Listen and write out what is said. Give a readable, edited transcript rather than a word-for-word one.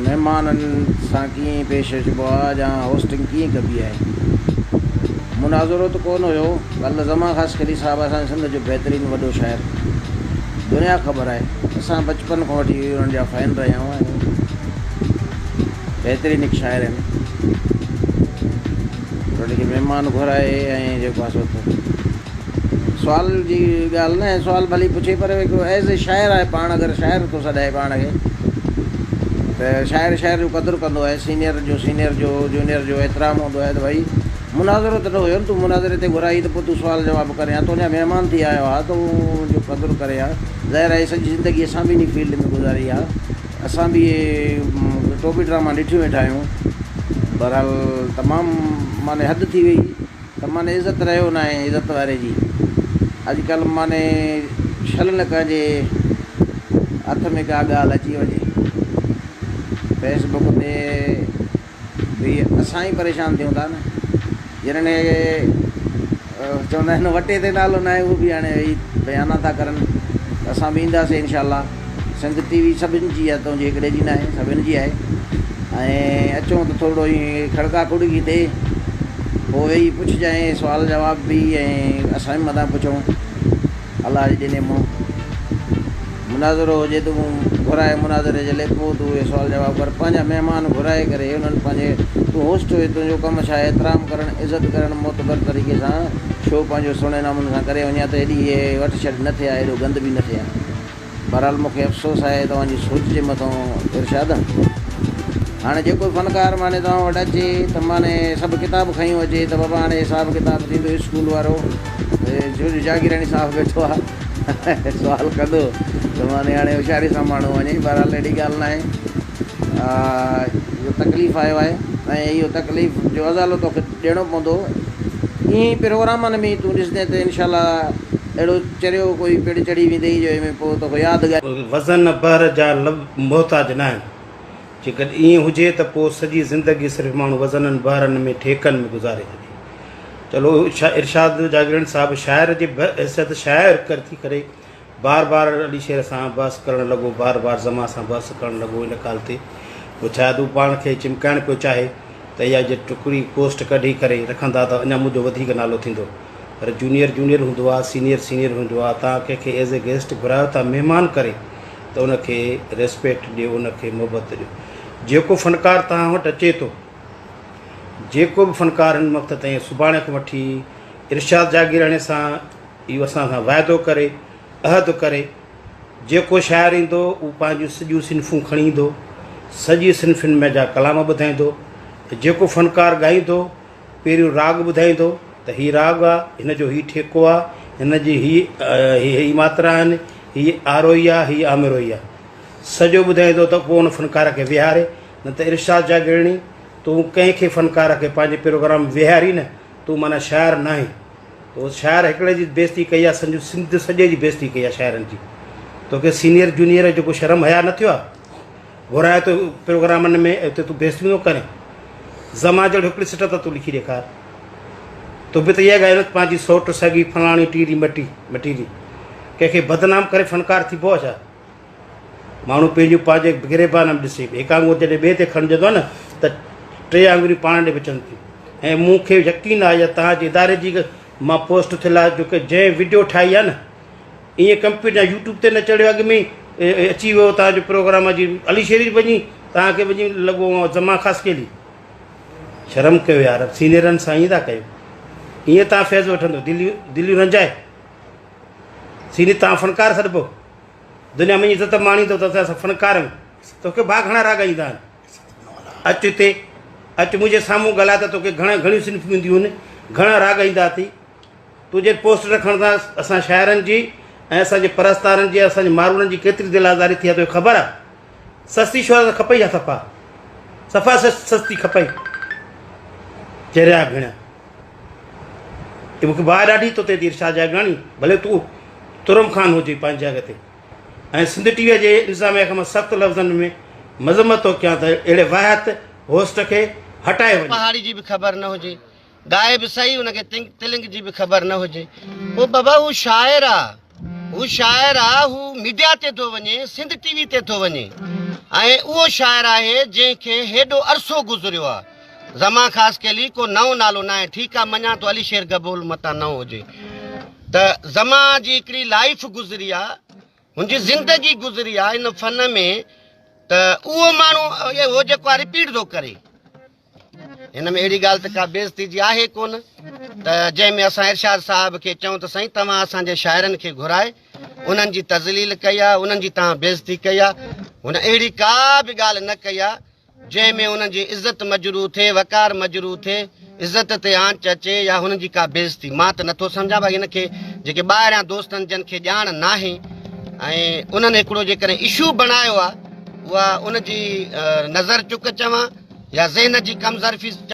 महिमाननि सां कीअं पेश अचिबो आहे या होस्टिंग कीअं कबी आहे। मुनाज़रो त कोन हुयो, कल्ह ज़मा ख़ासि करी साहिबु असांजे सिंध जो बहितरीनु वॾो शाइर, दुनिया ख़बर आहे, असां बचपन खां वठी उन्हनि जा फैन रहिया आहियूं। बहितरीनु हिकु शाइर आहिनि, जेके महिमान घुराए ऐं जेको आहे सो सुवाल जी ॻाल्हि न आहे, सुवाल भली पुछे पर हिकिड़ो एज़ ए शाइर आहे। पाण अगरि शाइर थो सॾाए पाण खे त शाइर शाइर जो क़दुरु कंदो आहे, सीनियर जो जूनियर जो एतिराम हूंदो आहे। त भई मुनाज़रो त न हुयो न, तूं मुनाज़रे ते घुराई त पोइ तूं सुवाल जवाबु करे या तुंहिंजा महिमान थी आयो आहे त उहो क़दुरु करे हा। ज़ाहिर आहे सॼी ज़िंदगी असां बि इन फील्ड में गुज़ारी आहे, असां बि टोपी ड्रामा ॾिठी वेठा आहियूं। बहरहाल तमामु माने हदि थी वई त माने इज़त रहियो न आहे इज़त वारे जी। अॼुकल्ह माने छल न कंहिंजे हथ में का ॻाल्हि अची वञे फेसबुक ते भई असां ई परेशान थियूं था न। जिन्हनि चवंदा आहिनि वटे ते नालो न आहे, उहो बि हाणे वही बयाना था करनि। असां बि ईंदासीं इनशाला। सिंध टीवी सभिनि जी आहे, तुंहिंजी हिकिड़े जी न आहे, सभिनि जी आहे। ऐं अचूं त थोरो ई खड़का खुड़की थिए, पोइ वेही पुछजांइ सुवाल जवाब बि, ऐं असां बि मथां पुछूं अलाह जे ॾिने मां। मुनाज़रो हुजे तूं घुराए मुनाज़रे जे लाइ, पोइ तूं उहे सुवाल जवाब कर। पंहिंजा महिमान घुराए करे उन्हनि पंहिंजे तूं होस्ट हुए, तुंहिंजो कमु छा आहे एतिराम करणु, इज़त करणु, मोतबर तरीक़े सां शो पंहिंजो सुहिणे नमूने सां करे वञे त हेॾी इहे वठि छॾि न थिए, हेॾो गंद बि न थिए। बहरहाल मूंखे अफ़सोस आहे तव्हांजी सोच जे मथां इरशाद। हाणे जेको फ़नकार माने तव्हां वटि अचे त माने सभु किताब खयूं अचे त बाबा हाणे हिसाबु किताबु थींदो, स्कूल वारो जो जागीराणी साहिबु वेठो आहे सुवाल कंदो त माने हाणे होशियारी सां माण्हू वञे। बहरहाल अहिड़ी ॻाल्हि न आहे, इहो तकलीफ़ आयो आहे ऐं इहो तकलीफ़ जो अज़ालो तोखे ॾियणो पवंदो। ईअं प्रोग्रामनि में तूं ॾिसंदे त इनशाला अहिड़ो चरियो कोई पिड़ चढ़ी वेंदई जो में पोइ तोखे यादि वज़न भर जा मोहताज न आहिनि। जेकॾहिं ईअं हुजे त पोइ सॼी ज़िंदगी सिर्फ़ु माण्हू वज़ननि बहारनि में ठेकनि में गुज़ारे छॾे। चलो इरशाद जागीराणी साहिबु शाइर जी हैसियत शाइर कर थी करे बार बार अली शेर सां बहस करणु लॻो, बार बार ज़मा सां बहस करणु लॻो इन ॻाल्हि ते। पोइ शायदि हू पाण खे चिमकाइणु पियो चाहे त इहा जे टुकड़ी पोस्ट कढी करे रखंदा त अञा मुंहिंजो वधीक नालो थींदो। पर जूनियर हूंदो आहे, सीनियर हूंदो आहे। तव्हां कंहिंखे एज़ ए गेस्ट घुरायो था महिमान करे त उनखे रिस्पेक्ट ॾियो, उनखे मोहबत ॾियो। जेको फ़नकार तव्हां वटि अचे थो, जेको बि फ़नकार हिन वक़्त ताईं सुभाणे खां वठी इरशाद जागीराणी सां इहो असां सां वाइदो करे अहद करे जेको शाइर ईंदो उहो पंहिंजूं सॼियूं सिन्फ़ूं खणी ईंदो, सॼी सिन्फ़ुनि में जा कलाम ॿुधाईंदो। जेको फ़नकार ॻाईंदो पहिरियों राग ॿुधाईंदो त हीअ राग आहे, हिन जो हीअ ठेको आहे, हिन जी हीअ मात्रा आहिनि, हीअ आरोही आहे, हीअ आमिरोही आहे, सॼो ॿुधाईंदो त पोइ हुन फ़नकार खे विहारे। न त इरशाद जागीराणी तूं कंहिंखे फ़नकार खे पंहिंजे प्रोग्राम विहारी न, तूं माना शाइर न आहीं। तो शाइर हिकिड़े जी बेइज़ती कई आहे, सॼो सिंध सॼे जी बेइज़ती कई आहे शाइरनि जी। तोखे सीनियर जूनियर जेको शर्म हया न थियो आहे, घुराए थो प्रोग्रामनि में उते तूं बेइज़ती थो करे। ज़मा जो हिकिड़ी सिट त तूं लिखी ॾेखार। तूं बि त इहा ॻाल्हि पंहिंजी सोट सॻी फलाणी टीरी मटीरी कंहिंखे बदनाम करे फ़नकार थीबो आहे छा? माण्हू पंहिंजूं पंहिंजे गिरेबान में ॾिसे, हिकु आङुर जॾहिं ॿिए ते खणिजंदो आहे न त टे आङुरियूं पाण ॾे विझनि थियूं। ऐं मूंखे यकीन आहे या तव्हांजे इदारे जी मां पोस्ट थियल आहे, जो की जंहिं वीडियो ठाही आहे न, ईअं कंप्यूटर यूट्यूब ते न चढ़ियो, अॻु में अची वियो तव्हांजो प्रोग्राम जी अली शेरी वञी तव्हांखे वञी लॻो ज़मा ख़ासि केली। शर्म कयो यार, सीनियरनि सां ईअं था कयो, ईअं तव्हां फैज़ वठंदो, दिलियूं रंजाए सीनियर तव्हां फ़नकार सॾिबो, दुनिया में इज़त माणींदो त असां फ़नकार आहियूं। तोखे भाउ घणा राग ईंदा आहिनि, अचु हिते अचु मुंहिंजे साम्हूं ॻाल्हाए त तोखे घणियूं सिन्फ़ूं ईंदियूं आहिनि, घणा राग ईंदा अथई। तुंहिंजे पोस्ट रखण सां असां शाइरनि जी ऐं असांजे परस्तारनि जी, असांजे मारूड़नि जी केतिरी दिलि आज़ारी थी आहे तोखे ख़बर आहे? सस्ती शोहरत खपई या सफ़ा सस्ती खपई चरिया भेण। मूंखे बाहि ॾाढी तो थिए थी इरशाद जागीराणी, भले तूं तुरम ख़ान हुजे पंहिंजी जॻह ते, ऐं सिंध टीवीअ जे इंतिज़ामिया खां मां सख़्तु लफ़्ज़नि में मज़म्मत थो कयां त अहिड़े वाहियत होस्ट खे हटाए वञे। पहाड़ी जी बि ख़बर न हुजे, गाए बि सही हुनखे तिलिंग जी बि ख़बर न हुजे, पोइ बाबा हू शाइर आहे, हू मीडिया ते थो वञे, सिंध टीवी ते थो वञे। ऐं उहो शाइर आहे जंहिंखे हेॾो अरसो गुज़रियो आहे ज़मा ख़ासि केली को नओं नालो न आहे ठीकु आहे मञा थो अली शेर गबूल मतां न हुजे त ज़मा जी हिकिड़ी लाइफ गुज़री आहे हुनजी ज़िंदगी गुज़री आहे इन फ़न में त उहो माण्हू इहो हो जेको आहे रिपीट थो करे हिन में अहिड़ी ॻाल्हि त का बेइज़ती जी आहे कोन त जंहिंमें असां इरशाद साहिब खे चऊं त साईं तव्हां असांजे शाइरनि खे घुराए उन्हनि जी तज़लील कई आहे उन्हनि जी तव्हां बेइज़ती कई आहे हुन अहिड़ी का बि ॻाल्हि न कई आहे जंहिंमें उन्हनि जी इज़त मजरू थिए वकार मजरू थिए इज़त ते आंच अचे या हुननि जी का बेइज़ती मां त नथो सम्झां भाई हिन खे जेके ॿाहिरियां दोस्तनि जिन खे ॼाण नाहे ऐं उन्हनि हिकिड़ो जेकॾहिं इशू बणायो आहे उहा उनजी नज़र चुक चवां या ज़हन जी कमज़रफ़ी